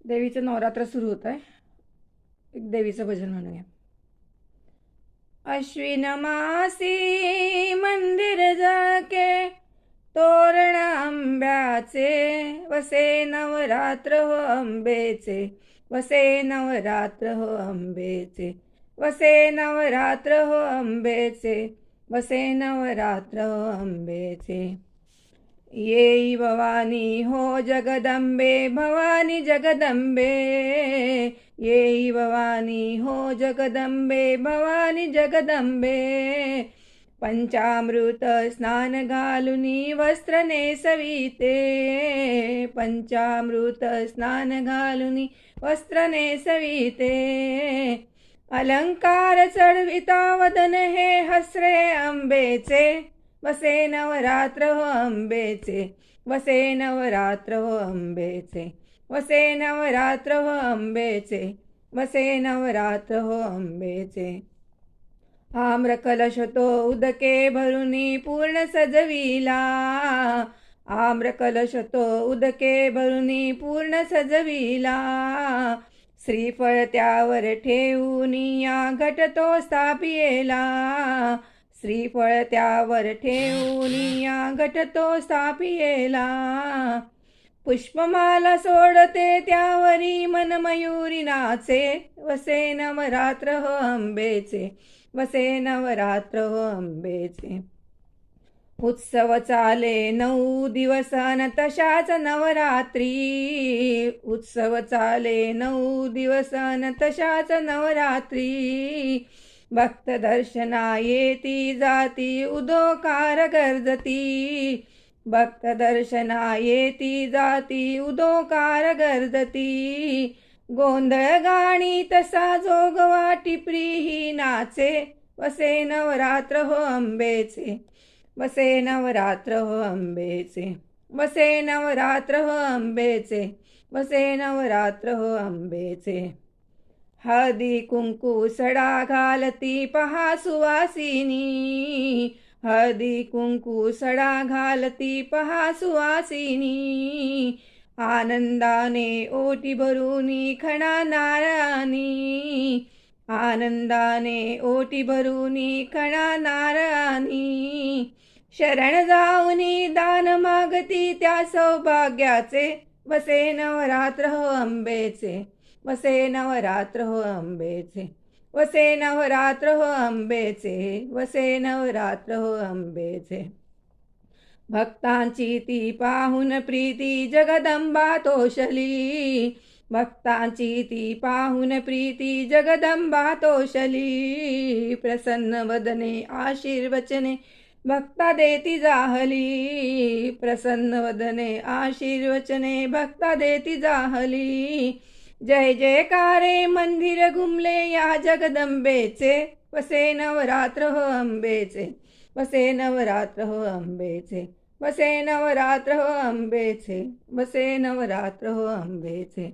देवीचं नवरात्र सुरू होत आहे. एक देवीचं भजन म्हणूया. अश्विन मासी मंदिर जळके, तोरण आंब्याचे, वसे नवरात्र हो अंबेचे, वसे नवरात्र हो अंबेचे, वसे नवरात्र हो अंबेचे, वसे नवरात्र हो अंबेचे. येई भवानी हो जगदंबे, भवानी जगदंबे, येई भवानी हो जगदंबे, भवानी जगदंबे. पंचामृत स्नान घालुनी वस्त्र नेसविते, पंचामृत स्नान घालुनी वस्त्र नेसविते. अलंकार चढविता वदन हे हसरे अंबेचे, वसे नवरात्र हो अंबेचे, वसे नवरात्र हो अंबेचे, वसे नवरात्र हो अंबेचे, वसे नवरात्र हो अंबेचे. आम्र कलश तो उदके भरुनी पूर्ण सजविला, आम्र कलश तो उदके भरुनी पूर्ण सजविला. श्रीफळ त्यावर ठेवूनी या घट तो स्थापियेला, श्रीफळ त्यावर ठेवूनी या घट तो स्थापियेला. पुष्पमाला सोडते त्यावरी मन मयुरी नाचे, वसे नवरात्र हो अंबेचे, वसे नवरात्र हो अंबेचे. उत्सव चाले 9 दिवस न तशाच नवरात्री, उत्सव चाले 9 दिवस न तशाच नवरात्री. भक्त दर्शना येती जाती उदोकार गर्जती, भक्त दर्शना येती जाती उदोकार गर्जती. गोंधळ गाणी तसा जोगवा टिपरी ही नाचे, वसे नवरात्र हो अंबेचे, वसे नवरात्र हो अंबेचे, वसे नवरात्र हो अंबेचे, वसे नवरात्र हो अंबेचे. हळदी कुंकू सडा घालती पहा सुवासिनी, हळदी कुंकू सडा घालती पहा सुवासिनी. आनंदाने ओटी भरुनी खणा नारळानी, आनंदाने ओटी भरुनी खणा नारळानी. शरण जाऊनी दान मागती त्या सौभाग्याचे, वसे नवरात्र हो अंबेचे, वसे नवरात्र हो अंबेचे, वसे नवरात्र हो अंबेचे, वसे नवरात्र हो अंबेचे. भक्तांची ती पाहुन प्रीती जगदंबा तोषली, भक्तांची ती पाहुन प्रीती जगदंबा तोषली. प्रसन्न वदने आशीर्वचने भक्ता देती जाहली, प्रसन्न वदने आशीर्वचने भक्ता देती जाहली. जय जयकारे मंदिर घुमले या जगदंबेचे, वसे नवरात्र हो अंबेचे, वसे नवरात्र हो अंबेचे, वसे नवरात्र हो अंबेचे, वसे नवरात्र हो अंबेचे.